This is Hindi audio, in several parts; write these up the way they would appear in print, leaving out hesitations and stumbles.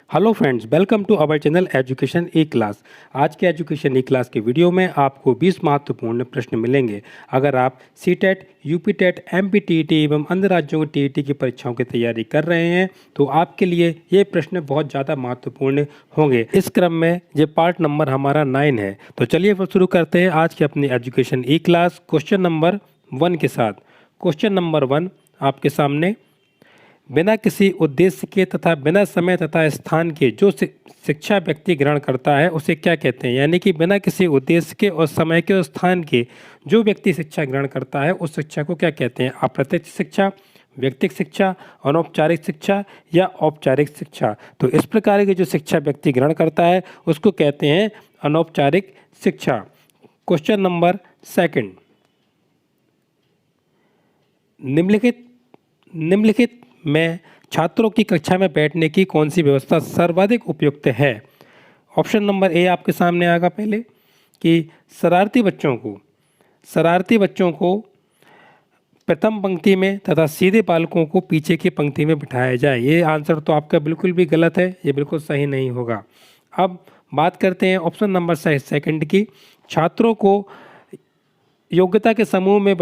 Hello friends, welcome to our channel education e class. आज के एजुकेशन ई क्लास के वीडियो में आपको 20 महत्वपूर्ण प्रश्न मिलेंगे। अगर आप सीटेट, यूपीटेट, एमपीटीईटी एवं अन्य राज्यों की टीईटी की परीक्षाओं की तैयारी कर रहे हैं तो आपके लिए ये प्रश्न बहुत ज़्यादा महत्वपूर्ण होंगे। इस क्रम में ये पार्ट नंबर हमारा 9 है। तो चलिए फिर शुरू करते हैं आज की अपनी education e class question number 1 के साथ। क्वेश्चन नंबर 1 आपके सामने, बिना किसी उद्देश्य के तथा बिना समय तथा स्थान के जो शिक्षा व्यक्ति ग्रहण करता है उसे क्या कहते हैं। यानी कि बिना किसी उद्देश्य के और समय के और स्थान के जो व्यक्ति शिक्षा ग्रहण करता है उस शिक्षा को क्या कहते हैं। अप्रत्यक्ष शिक्षा, व्यक्तिगत शिक्षा, अनौपचारिक शिक्षा या औपचारिक शिक्षा। तो इस प्रकार की जो शिक्षा व्यक्ति ग्रहण करता है उसको कहते हैं अनौपचारिक शिक्षा। क्वेश्चन नंबर 2, निम्नलिखित में छात्रों की कक्षा में बैठने की कौन सी व्यवस्था सर्वाधिक उपयुक्त है। ऑप्शन नंबर ए आपके सामने आएगा पहले कि शरारती बच्चों को प्रथम पंक्ति में तथा सीधे बालकों को पीछे की पंक्ति में बिठाया जाए। ये आंसर तो आपका बिल्कुल भी गलत है, ये बिल्कुल सही नहीं होगा। अब बात करते हैं ऑप्शन नंबर 2 की, छात्रों को योग्यता के समूह में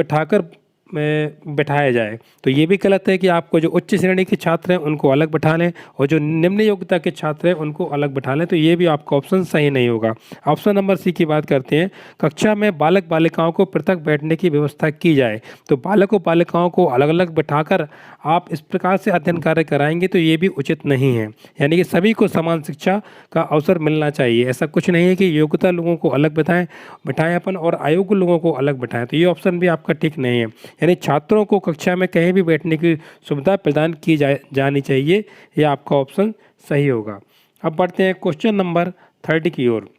बैठाया जाए। तो ये भी गलत है कि आपको जो उच्च श्रेणी के छात्र हैं उनको अलग बैठा लें और जो निम्न योग्यता के छात्र हैं उनको अलग बैठा लें। तो ये भी आपका ऑप्शन सही नहीं होगा। ऑप्शन नंबर सी की बात करते हैं, कक्षा में बालक बालिकाओं को पृथक बैठने की व्यवस्था की जाए। तो बालक और बालिकाओं को अलग अलग बैठाकर आप इस प्रकार से अध्ययन कार्य कराएंगे तो ये भी उचित नहीं है। यानी कि सभी को समान शिक्षा का अवसर मिलना चाहिए। ऐसा कुछ नहीं है कि योग्यता लोगों को अलग बैठाएं अपन और अयोग्य लोगों को अलग बैठाएं। तो ये ऑप्शन भी आपका ठीक नहीं है। यानी छात्रों को कक्षा में कहीं भी बैठने की सुविधा प्रदान की जानी चाहिए। यह आपका ऑप्शन सही होगा। अब बढ़ते हैं क्वेश्चन नंबर 3 की ओर।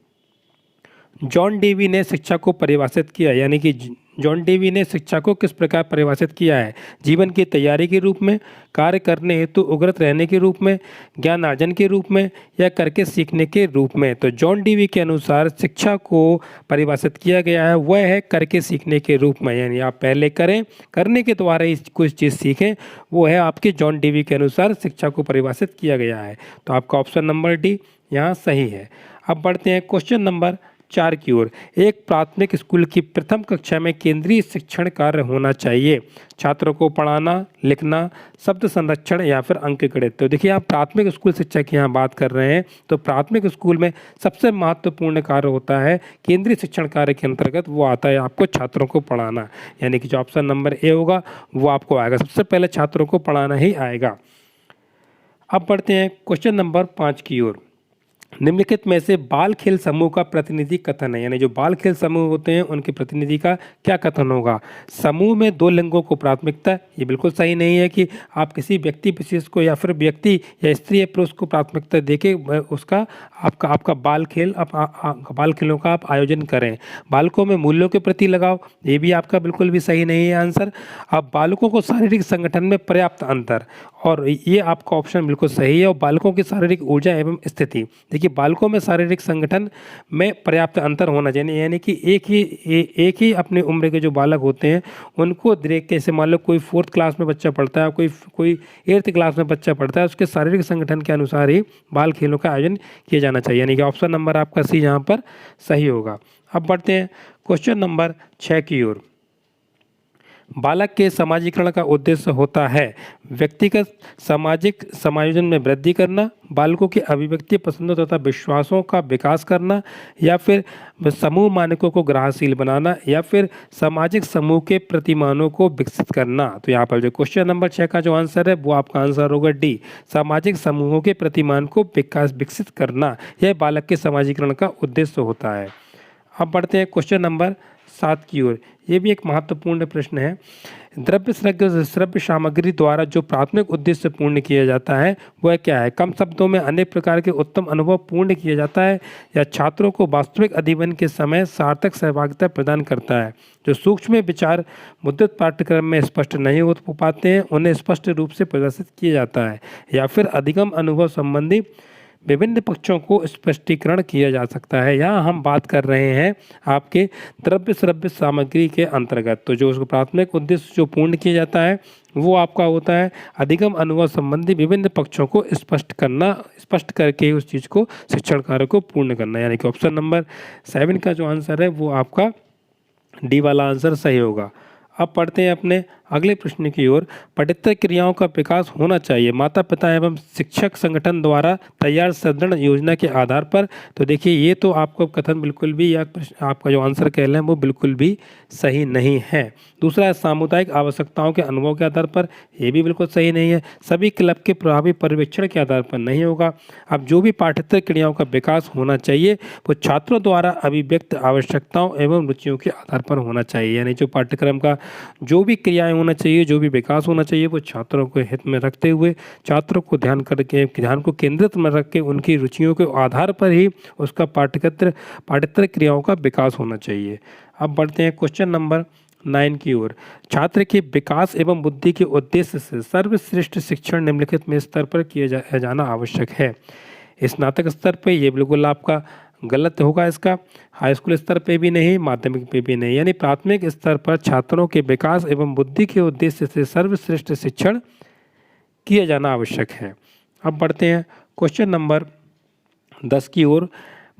जॉन डेवी ने शिक्षा को परिभाषित किया। यानी कि जॉन डेवी ने शिक्षा को किस प्रकार परिभाषित किया है। जीवन की तैयारी के रूप में, कार्य करने हेतु उग्रत रहने के रूप में, ज्ञानार्जन के रूप में या करके सीखने के रूप में। तो जॉन डेवी के अनुसार शिक्षा को परिभाषित किया गया है वह है करके सीखने के रूप में। यानी आप पहले करें, करने के द्वारा ही कुछ चीज़ सीखें, वो है आपके जॉन डेवी के अनुसार शिक्षा को परिभाषित किया गया है। तो आपका ऑप्शन नंबर डी यहाँ सही है। अब बढ़ते हैं क्वेश्चन नंबर 4 की ओर। एक प्राथमिक स्कूल की प्रथम कक्षा में केंद्रीय शिक्षण कार्य होना चाहिए। छात्रों को पढ़ाना, लिखना, शब्द संरक्षण या फिर अंक गणित। तो देखिए, आप प्राथमिक स्कूल शिक्षा की यहाँ बात कर रहे हैं तो प्राथमिक स्कूल में सबसे महत्वपूर्ण कार्य होता है केंद्रीय शिक्षण कार्य के अंतर्गत वो आता है आपको छात्रों को पढ़ाना। यानी कि जो ऑप्शन नंबर ए होगा वो आपको आएगा, सबसे पहले छात्रों को पढ़ाना ही आएगा। अब बढ़ते हैं क्वेश्चन नंबर 5 की ओर। निम्नलिखित में से बाल खेल समूह का प्रतिनिधि कथन है। यानी जो बाल खेल समूह होते हैं उनके प्रतिनिधि का क्या कथन होगा। समूह में 2 लिंगों को प्राथमिकता। ये बिल्कुल सही नहीं है कि आप किसी व्यक्ति विशेष को या फिर व्यक्ति या स्त्री या पुरुष को प्राथमिकता देके उसका आपका बाल खेलों का आप आयोजन करें। बालकों में मूल्यों के प्रति लगाव, ये भी आपका बिल्कुल भी सही नहीं है आंसर। अब बालकों को शारीरिक संगठन में पर्याप्त अंतर, और ये आपका ऑप्शन बिल्कुल सही है। और बालकों की शारीरिक ऊर्जा एवं स्थिति, देखिए बालकों में शारीरिक संगठन में पर्याप्त अंतर होना चाहिए। यानी कि एक ही अपने उम्र के जो बालक होते हैं उनको देख के, जैसे मान लो कोई 4th क्लास में बच्चा पढ़ता है, कोई 8th क्लास में बच्चा पढ़ता है, उसके शारीरिक संगठन के अनुसार ही बाल खेलों का आयोजन किया जाना चाहिए। यानी कि ऑप्शन नंबर आपका सी यहाँ पर सही होगा। अब बढ़ते हैं क्वेश्चन नंबर 6 की ओर। बालक के समाजीकरण का उद्देश्य होता है व्यक्तिगत सामाजिक समायोजन में वृद्धि करना, बालकों की अभिव्यक्ति पसंदों तथा विश्वासों का विकास करना, या फिर समूह मानकों को ग्रहणशील बनाना, या फिर सामाजिक समूह के प्रतिमानों को विकसित करना। तो यहाँ पर जो क्वेश्चन नंबर 6 का जो आंसर है वो आपका आंसर होगा डी, सामाजिक समूहों के प्रतिमान को विकसित करना। यह बालक के समाजीकरण का उद्देश्य होता है। अब बढ़ते हैं क्वेश्चन नंबर 7 की ओर। ये भी एक महत्वपूर्ण प्रश्न है। श्रव्य सामग्री द्वारा जो प्राथमिक उद्देश्य पूर्ण किया जाता है वह क्या है। कम शब्दों में अनेक प्रकार के उत्तम अनुभव पूर्ण किया जाता है, या छात्रों को वास्तविक अध्ययन के समय सार्थक सहभागिता प्रदान करता है। जो सूक्ष्म विचार मुद्रित पाठ्यक्रम में स्पष्ट नहीं हो पाते हैं उन्हें स्पष्ट रूप से प्रदर्शित किया जाता है, या फिर अधिगम अनुभव संबंधी विभिन्न पक्षों को स्पष्टीकरण किया जा सकता है। यहाँ हम बात कर रहे हैं आपके द्रव्य श्रव्य सामग्री के अंतर्गत। तो जो उसको प्राथमिक उद्देश्य जो पूर्ण किया जाता है वो आपका होता है अधिगम अनुभव संबंधी विभिन्न पक्षों को स्पष्ट करके उस चीज़ को शिक्षण कार्य को पूर्ण करना, यानी कि ऑप्शन नंबर 7 का जो आंसर है वो आपका डी वाला आंसर सही होगा। अब पढ़ते हैं अपने अगले प्रश्न की ओर। पठ्येतर क्रियाओं का विकास होना चाहिए माता पिता एवं शिक्षक संगठन द्वारा तैयार सुदृढ़ योजना के आधार पर। तो देखिए ये तो आपको कथन बिल्कुल भी या आपका जो आंसर कह रहे हैं वो बिल्कुल भी सही नहीं है। दूसरा है सामुदायिक आवश्यकताओं के अनुभव के आधार पर, ये भी बिल्कुल सही नहीं है। सभी क्लब के प्रभावी पर्यवेक्षण के आधार पर नहीं होगा। अब जो भी पाठ्येतर क्रियाओं का विकास होना चाहिए वो छात्रों द्वारा अभिव्यक्त आवश्यकताओं एवं रुचियों के आधार पर होना चाहिए, यानी जो पाठ्यक्रम का जो भी क्रियाएं होना चाहिए, जो भी विकास होना चाहिए वो छात्रों को हित में रखते हुए, छात्रों को ध्यान को केंद्रित में रख के उनकी रुचियों के आधार पर ही उसका पाठ्येतर क्रियाओं का विकास होना चाहिए। अब बढ़ते हैं क्वेश्चन नंबर 9 की ओर। छात्र के विकास एवं बुद्धि के उद्देश्य से सर्वश्रेष्ठ शिक्षण निम्नलिखित में स्तर पर किया जाना आवश्यक है। स्नातक स्तर पर ये बिल्कुल आपका गलत होगा, इसका हाई स्कूल स्तर पे भी नहीं, माध्यमिक पे भी नहीं, यानी प्राथमिक स्तर पर छात्रों के विकास एवं बुद्धि के उद्देश्य से सर्वश्रेष्ठ शिक्षण किया जाना आवश्यक है। अब बढ़ते हैं क्वेश्चन नंबर 10 की ओर।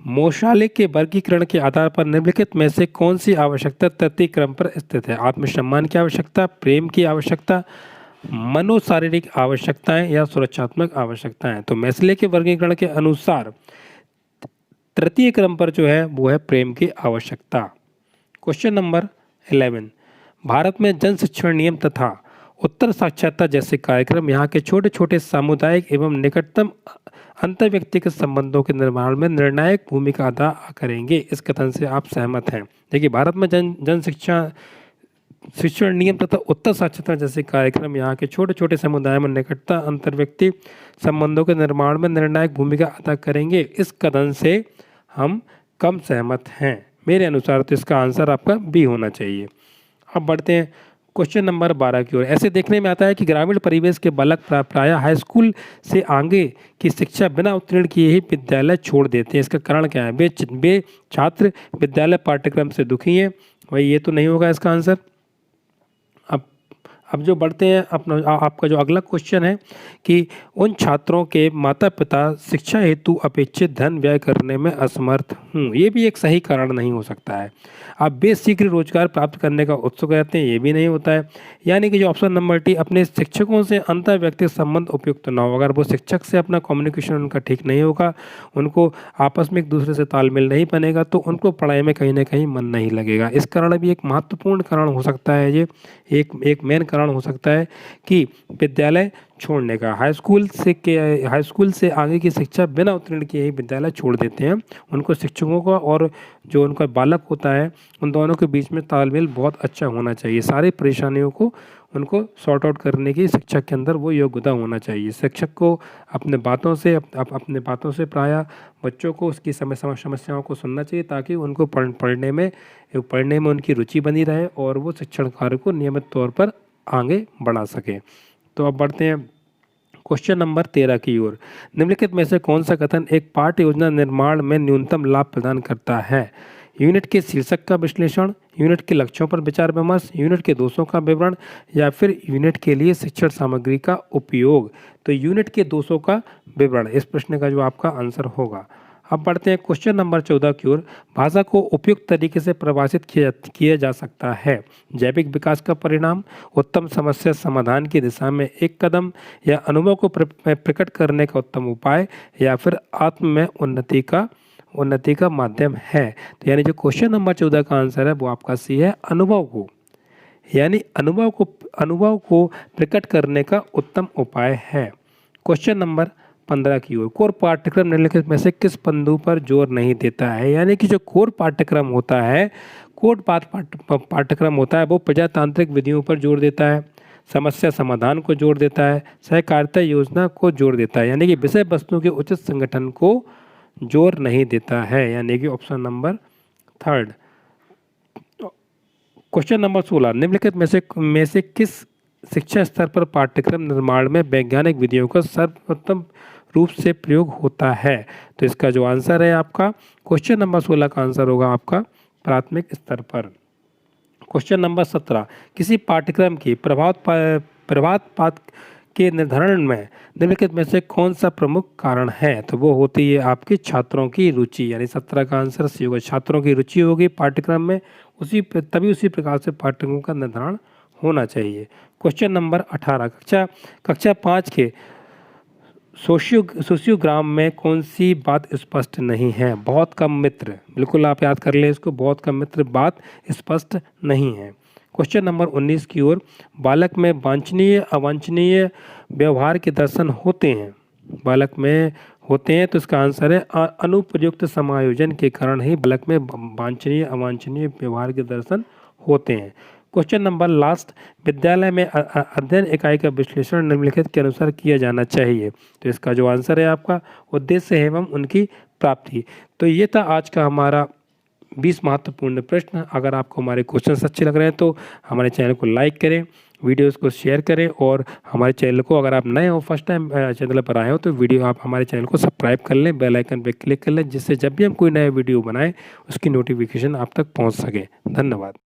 मौशाले के वर्गीकरण के आधार पर निम्नलिखित में से कौन सी आवश्यकता तृतीय क्रम पर स्थित है? आत्मसम्मान की आवश्यकता, प्रेम की आवश्यकता, मनोशारीरिक आवश्यकताएं या सुरक्षात्मक आवश्यकताएं। तो मैस्ले के वर्गीकरण के अनुसार तृतीय क्रम पर जो है वो है प्रेम की आवश्यकता। Question number 11। भारत में जन शिक्षण नियम तथा उत्तर साक्षरता जैसे कार्यक्रम यहाँ के छोटे छोटे सामुदायिक एवं निकटतम अंतर्व्यक्तिगत संबंधों के निर्माण में निर्णायक भूमिका अदा करेंगे। इस कथन से आप सहमत हैं? देखिए भारत में जन शिक्षण नियम तथा उत्तर साक्षरता जैसे कार्यक्रम यहाँ के छोटे छोटे समुदाय में निकटता अंतर्व्यक्ति संबंधों के निर्माण में निर्णायक भूमिका अदा करेंगे। इस कथन से हम कम सहमत हैं। मेरे अनुसार तो इसका आंसर आपका बी होना चाहिए। अब बढ़ते हैं क्वेश्चन नंबर 12 की ओर। ऐसे देखने में आता है कि ग्रामीण परिवेश के बालक प्रायः हाई स्कूल से आगे की शिक्षा बिना उत्तीर्ण किए ही विद्यालय छोड़ देते हैं। इसका कारण क्या है? वे छात्र विद्यालय पाठ्यक्रम से दुखी हैं। भाई ये तो नहीं होगा इसका आंसर। अब जो बढ़ते हैं अपना आपका जो अगला क्वेश्चन है कि उन छात्रों के माता पिता शिक्षा हेतु अपेक्षित धन व्यय करने में असमर्थ हूँ, ये भी एक सही कारण नहीं हो सकता है। आप बेशीघ्र रोजगार प्राप्त करने का उत्सुक रहते हैं, ये भी नहीं होता है। यानी कि जो ऑप्शन नंबर डी अपने शिक्षकों से अंतर व्यक्तिगत संबंध उपयुक्त ना हो। अगर वो शिक्षक से अपना कम्युनिकेशन उनका ठीक नहीं होगा, उनको आपस में एक दूसरे से तालमेल नहीं बनेगा, तो उनको पढ़ाई में कहीं ना कहीं मन नहीं लगेगा। इस कारण भी एक महत्वपूर्ण कारण हो सकता है, ये एक मेन कारण हो सकता है कि विद्यालय छोड़ने का। हाई स्कूल से आगे की शिक्षा बिना उत्तीर्ण किए ही विद्यालय छोड़ देते हैं। उनको शिक्षकों का और जो उनका बालक होता है उन दोनों के बीच में तालमेल बहुत अच्छा होना चाहिए। सारी परेशानियों को उनको सॉर्ट आउट करने की शिक्षक के अंदर वो योग्यता होना चाहिए। शिक्षक को अपने बातों से प्रायः बच्चों को उसकी समस्याओं को सुनना चाहिए, ताकि उनको पढ़ने में उनकी रुचि बनी रहे और वो शिक्षण कार्य को नियमित तौर पर आगे बढ़ा सके। तो अब बढ़ते हैं क्वेश्चन नंबर 13 की ओर। निम्नलिखित में से कौन सा कथन एक पाठ्य योजना निर्माण में न्यूनतम लाभ प्रदान करता है? यूनिट के शीर्षक का विश्लेषण, यूनिट के लक्ष्यों पर विचार विमर्श, यूनिट के दोषों का विवरण या फिर यूनिट के लिए शिक्षण सामग्री का उपयोग। तो यूनिट के दोषों का विवरण इस प्रश्न का जो आपका आंसर होगा। अब बढ़ते हैं क्वेश्चन नंबर 14 की ओर। भाषा को उपयुक्त तरीके से परिभाषित किया जा सकता है। जैविक विकास का परिणाम, उत्तम समस्या समाधान की दिशा में एक कदम, या अनुभव को प्रकट करने का उत्तम उपाय, या फिर आत्म में उन्नति का माध्यम है। तो यानी जो क्वेश्चन नंबर 14 का आंसर है वो आपका सी है, अनुभव को, यानी अनुभव को प्रकट करने का उत्तम उपाय है। क्वेश्चन नंबर 15 की ओर। कोर पाठ्यक्रम निम्नलिखित में से किस पहलू पर जोर नहीं देता है? यानी कि जो कोर पाठ्यक्रम होता है, पाठ्यक्रम होता है वो प्रजातांत्रिक विधियों पर जोर देता है, समस्या समाधान को जोर देता है, सहकारिता योजना को जोर देता है, यानी कि विषय वस्तु के उचित संगठन को जोर नहीं देता है, यानी कि ऑप्शन नंबर 3। Question number 16। निम्नलिखित में से किस शिक्षा स्तर पर पाठ्यक्रम निर्माण में वैज्ञानिक विधियों का सर्वोत्तम रूप से प्रयोग होता है? तो इसका जो आंसर है आपका क्वेश्चन नंबर 16 का आंसर होगा आपका प्राथमिक स्तर पर। क्वेश्चन नंबर 17, किसी पाठ्यक्रम की प्रभात पात के निर्धारण में निम्नलिखित में से कौन सा प्रमुख कारण है? तो वो होती है आपकी छात्रों की रुचि, यानी 17 का आंसर सी होगा। छात्रों की रुचि होगी पाठ्यक्रम में, तभी उसी प्रकार से पाठ्यक्रम का निर्धारण होना चाहिए। क्वेश्चन नंबर 18, कक्षा 5 के सोशियोग्राम में कौन सी बात स्पष्ट नहीं है? बहुत कम मित्र, बिल्कुल आप याद कर लें इसको, बहुत कम मित्र बात स्पष्ट नहीं है। क्वेश्चन नंबर 19 की ओर, बालक में वांछनीय अवांछनीय व्यवहार के दर्शन होते हैं, बालक में होते हैं, तो इसका आंसर है अनुपयुक्त समायोजन के कारण ही बालक में वांछनीय अवांछनीय व्यवहार के दर्शन होते हैं। क्वेश्चन नंबर लास्ट, विद्यालय में अध्ययन इकाई का विश्लेषण निम्नलिखित के अनुसार किया जाना चाहिए। तो इसका जो आंसर है आपका उद्देश्य एवं उनकी प्राप्ति। तो ये था आज का हमारा 20 महत्वपूर्ण प्रश्न। अगर आपको हमारे क्वेश्चन अच्छे लग रहे हैं तो हमारे चैनल को लाइक करें, वीडियोस को शेयर करें, और हमारे चैनल को, अगर आप नए हो, फर्स्ट टाइम चैनल पर आए हो, तो आप हमारे चैनल को सब्सक्राइब कर लें, बेल आइकन पर क्लिक कर लें, जिससे जब भी हम कोई नया वीडियो बनाएं उसकी नोटिफिकेशन आप तक पहुंच सके। धन्यवाद।